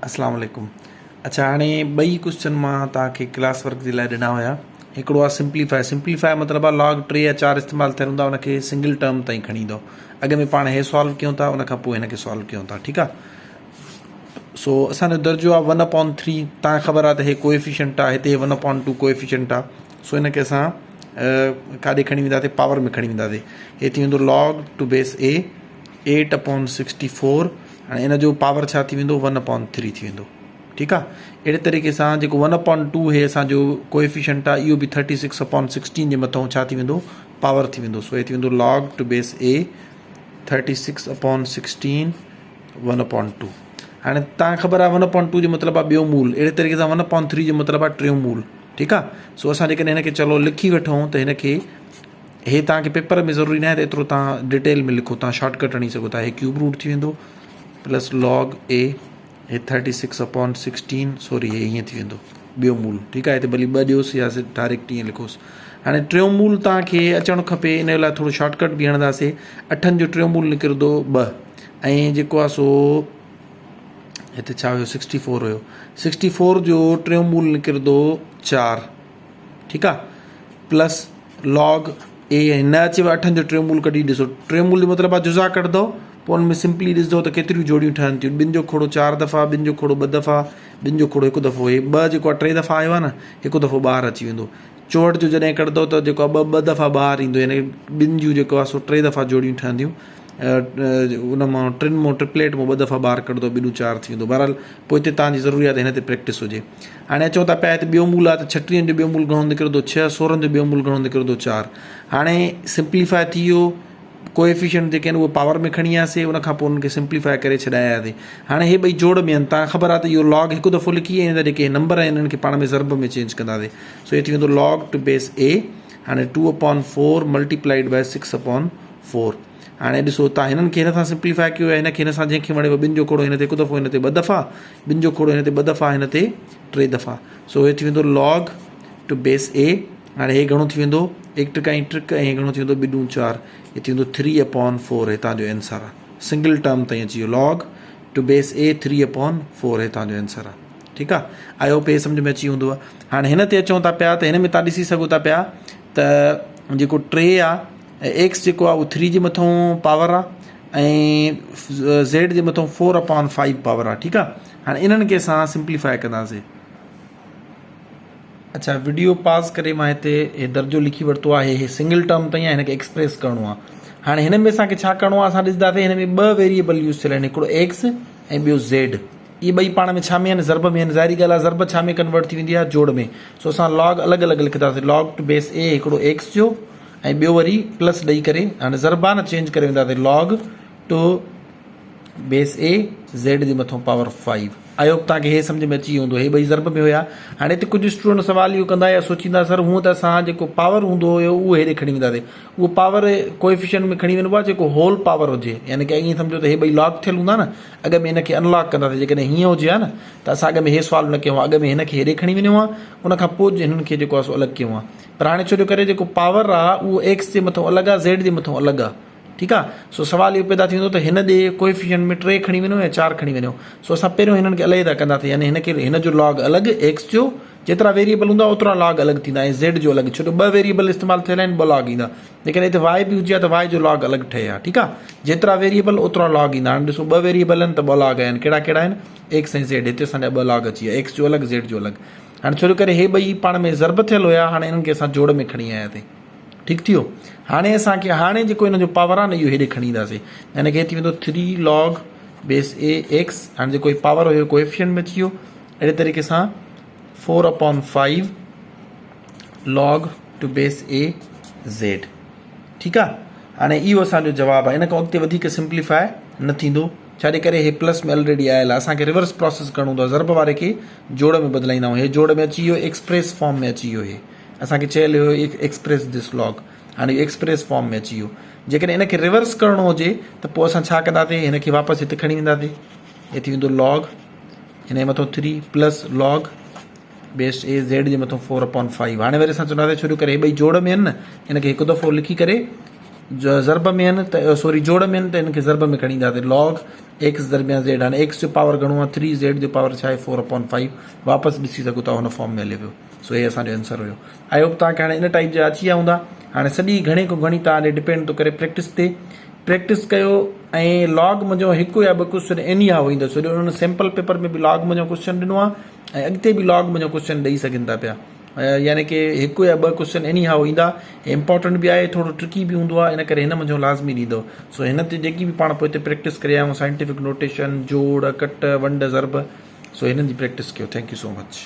अस्सलाम वालेकुम। अच्छा हाणे ॿई क्वेश्चन मां तव्हांखे क्लास वर्क जे लाइ ॾिना हुया। हिकिड़ो आहे सिंप्लीफाई मतिलबु आहे लॉग 3 या 4 इस्तेमालु थियल हूंदा, उनखे सिंगल टर्म ताईं खणी ईंदो। अॻ में पाण हे सॉल्व कयूं था, उन खां पोइ हिनखे सॉल्व कयूं था, ठीकु आहे। सो असांजो दर्जो आहे 1/3। तव्हांखे ख़बर आहे त हे कोएफिशिएंट आहे, हिते 1/2 कोएफिशिएंट आहे। सो हिनखे असां काॾे खणी वेंदासीं, पावर में खणी वेंदासीं। हे थी वेंदो लॉग टू बेस ए 8/64। हाणे इन जो पावर छा थी वेंदो, 1/3 थी वेंदो, ठीकु आहे। अहिड़े तरीक़े सां जेको 1/2 हे असांजो कोएफिशिएंट आहे, इहो बि 36/16 जे मथां छा थी वेंदो, पावर थी वेंदो। सो हे थी वेंदो लॉग टू बेस ए 36/16 1/2। हाणे तव्हांखे ख़बर आहे 1/2 जो मतिलबु आहे ॿियो मूल। अहिड़े तरीक़े सां 1/3 जो मतिलबु आहे टियों मूल, ठीकु आहे। सो असां जेकॾहिं हिनखे चलो लिखी वठूं त हिनखे हे तव्हांखे पेपर में ज़रूरी न आहे त एतिरो तव्हां डिटेल में लिखो, तव्हां शॉर्टकट हणी सघो था। हे क्यूब रूट थी वेंदो प्लस लॉग ए हे 36/16, सॉरी हे हीअं थी वेंदो ॿियो मूल, ठीकु आहे। हिते भली ॿ ॾियोसि या डायरेक्ट ईअं लिखोसि। हाणे टियों मूल तव्हांखे अचणु खपे, इन लाइ थोरो शॉर्टकट बि हणंदासीं। 8 जो टियों मूल निकिरंदो 2, ऐं जेको आहे सो हिते छा हुयो 64 हुयो। 64 जो टियों मूल निकिरंदो 4, ठीकु आहे, प्लस लॉग ए न अचेव 8 जो टियों मूल कढी ॾिसो। टियों मूल जो मतिलबु आहे जुज़ा कढंदो, पोइ हुन में सिंपली ॾिसंदो त केतिरियूं जोड़ियूं ठहनि थियूं। 2 जो खोड़ो 4 दफ़ा, 2 जो खोड़ो 2 दफ़ा, 2 जो खोड़ो 1 दफ़ो। हे 2 जेको आहे 3 दफ़ा आयो आहे न, 1 दफ़ो ॿाहिरि अची वेंदो। 64 जो जॾहिं कढंदो त जेको आहे 2 दफ़ा ॿाहिरि ईंदो, यानी 2 जूं जेको आहे सो 3 दफ़ा जोड़ियूं ठहंदियूं। उन मां 3 मां ट्रिपलेट मां 2 दफ़ा ॿाहिरि कढंदो, 2 4 थी वेंदो। बहरहाल पोइ हिते तव्हांजी ज़रूरी आहे त हिन ते प्रैक्टिस हुजे। हाणे अचो था पिया हिते ॿियो मूल आहे त 36 जो ॿियो मूल घणो निकिरंदो 6, 16 जो ॿियो मूल घणो निकिरंदो 4। हाणे सिंप्लीफाई थी वियो, कोएफिशिएंट जेके आहिनि उहे पावर में खणी वियासीं, उनखां पोइ उनखे सिंप्लीफाई करे छॾायासीं। हाणे हे ॿई जोड़ में आहिनि, तव्हांखे ख़बर आहे त इहो लॉग हिकु दफ़ो लिखी, ऐं हिन जेके नंबर आहिनि हिननि खे पाण में ज़रब में चेंज कंदासीं। सो हे थी वेंदो लॉग टू बेस ए, हाणे 2/4 मल्टीप्लाइड बाय 6/4। हाणे ॾिसो तव्हां हिननि खे हिन सां सिंप्लीफाई कयो आहे, हिनखे हिन सां जंहिंखे वणेव 2 जो खोड़ो हिन ते 1 दफ़ो, हिन ते 2 दफ़ा, 2 जो खोड़ो हिन ते 2 दफ़ा, हिन ते 3 दफ़ा। सो हे थी वेंदो लॉग टू बेस ए। हाणे हे घणो थी वेंदो, 1 ट्रिक ऐं ट्रिक, ऐं घणो थी वेंदो 2 × 4, हे थी वेंदो 3/4। हे तव्हांजो आंसर आहे, सिंगल टर्म ताईं अची वियो। लॉग टू बेस ए 3/4 हे तव्हांजो आंसर आहे, ठीकु आहे। आई होप हे सम्झ में अची वेंदो आहे। हाणे हिन ते अचूं था पिया त हिन में तव्हां ॾिसी सघो था पिया त जेको 3 आहे, एक्स जेको आहे उहो 3 जे मथां पावर आहे, ऐं ज़ेड जे मथां 4/5 पावर आहे, ठीकु आहे। हाणे इन्हनि खे असां सिंप्लीफाई कंदासीं। अच्छा, वीडियो पास करे मां हिते हे दर्जो लिखी वरितो आहे, हे सिंगल टर्म ताईं आहे, हिनखे एक्सप्रेस करिणो आहे। हाणे हिन में असांखे छा करिणो आहे, असां ॾिसंदासीं हिन में 2 वेरिएबल यूज़ थियल आहिनि, हिकिड़ो एक्स ऐं ॿियो ज़ेड। इहे ॿई पाण में छा में आहिनि, ज़रब में आहिनि। ज़ाहिरी ॻाल्हि आहे ज़रब छा में कन्वर्ट थी वेंदी आहे, जोड़ में। सो असां लॉग अलॻि अलॻि लिखंदासीं। लॉग टू बेस ए हिकिड़ो एक्स जो, ऐं ॿियो वरी प्लस ॾेई करे, हाणे ज़रबा न चेंज करे वेंदासीं, log to base A Z जे मथां पावर 5। आई होप तव्हांखे हे सम्झ में अची वेंदो। हे ॿई ज़रब में हुया। हाणे हिते कुझु स्टूडेंट सवाल इहो कंदा या सोचींदा, सर हूअं त असां जेको पावर हूंदो हुयो उहो हेॾे खणी वेंदासीं, उहो पावर कोएफिशिएंट में खणी वेंदो आहे जेको होल पावर हुजे, यानी कि ईअं सम्झो त हे ॿई लॉक थियल हूंदा न, अॻ में हिनखे अनलॉक कंदासीं। जेकॾहिं हीअं हुजे हा न त असां अॻ में हे सॉल्व न कयूं आहे, अॻ में हिनखे हेॾे खणी वञूं आहे, उनखां पोइ हिननि खे जेको आहे सो अलॻि कयूं आहे। पर हाणे छो जो करे जेको पावर आहे उहो एक्स जे मथां अलॻि आहे, ज़ेड जे मथां अलॻि आहे, ठीकु आहे। सो सवाल इहो पैदा थींदो त हिन ॾे कोएफिशिएंट में 3 खणी वञो या 4 खणी वञो। सो असां पहिरियों हिननि खे अलॻि कंदासीं, यानी हिनखे हिन जो लॉग अलॻि, एक्स जो जेतिरा वेरिएबल हूंदा ओतिरा लॉग अलॻि थींदा, ऐं ज़ेड जो अलॻि, छो जो 2 वेरिएबल इस्तेमालु थियल आहिनि, 2 लॉग ईंदा। लेकिन हिते वाई बि हुजे हा त वाई जो लॉग अलॻि ठहे हा, ठीकु आहे। जेतिरा वेरिएबल ओतिरा लॉग ईंदा। हाणे ॾिसो 2 वेरिएबल आहिनि त 2 लॉग आहिनि, कहिड़ा कहिड़ा आहिनि, एक्स ऐं ज़ेड। हिते असांजा 2 लॉग अची विया, एक्स जो अलॻि, ज़ेड जो अलॻि। हाणे छो जो करे हे ॿई पाण में ज़रब थियल हुया, हाणे हिननि खे असां जोड़ में खणी आयासीं, ठीकु थी वियो। हाणे असांखे हाणे जेको हिन जो पावर आहे न, इहो हेॾे खणी ईंदासीं, यानी कि थी वेंदो 3 लॉग बेस ए एक्स। हाणे जेको पावर हुयो कोएफिशिएंट में अची वियो। अहिड़े तरीक़े सां 4/5 log to base A Z, ठीकु आहे। हाणे इहो असांजो जवाबु आहे। इन खां अॻिते वधीक सिंप्लीफाई न थींदो, छाजे करे हे प्लस में ऑलरेडी आयल आहे। असांखे रिवर्स प्रोसेस करिणो हूंदो आहे, ज़रब वारे खे जोड़ में बदिलाईंदा आहियूं। हे जोड़ में अची वियो, एक्सप्रेस फॉर्म में अची वियो। हे असांखे चयल हुयो एक्सप्रेस दिस लॉग, हाणे एक्सप्रेस फॉर्म में अची वियो। जेकॾहिं हिनखे रिवर्स करिणो हुजे त पोइ असां छा कंदासीं, हिनखे वापसि हिते खणी वेंदासीं। हे थी वेंदो लॉग हिन जे मथां 3 plus log base A Z जे मथां 4/5। हाणे वरी असां चवंदासीं छो जो करे हे ॿई जोड़ में आहिनि न, हिनखे हिकु दफ़ो लिखी करे ज़रब में आहिनि त सॉरी जोड़ में आहिनि त हिनखे ज़रब में खणी ईंदासीं। लॉग एक्स दरमियान ज़ेड हाणे एक्स जो पावर घणो आहे 3, ज़ेड जो पावर छा आहे 4/5। वापसि ॾिसी सघो था हुन फॉर्म में हले पियो। सो हे असांजो आंसर हुयो। आई होप तव्हांखे हाणे इन टाइप जा अची विया हूंदा। हाणे सॼी घणे को घणी तव्हां ॾे डिपेंड थो करे प्रैक्टिस ते। प्रैक्टिस कयो ऐं लॉग मुंहिंजो हिकु या ॿ क्वेश्चन एनी हाउ ईंदो। छो जो उन्होंने सैम्पल पेपर में बि लॉग मुंहिंजो क्वेश्चन ॾिनो आहे ऐं अॻिते बि लॉग मुंहिंजो क्वेश्चन ॾेई सघनि था पिया। यानी कि हिकु या ॿ क्वेश्चन एनी हाउ ईंदा। इंपॉर्टेंट बि आहे, थोरो ट्रिकी बि हूंदो आहे, इन करे हिन मुंहिंजो लाज़मी ॾींदो। सो हिन ते जेकी बि पाण पोइ हिते प्रैक्टिस करे आया आहियूं, साइंटिफिक नोटेशन, जोड़, कट, वंड, ज़रब, सो हिननि जी प्रैक्टिस कयो। Thank you so much.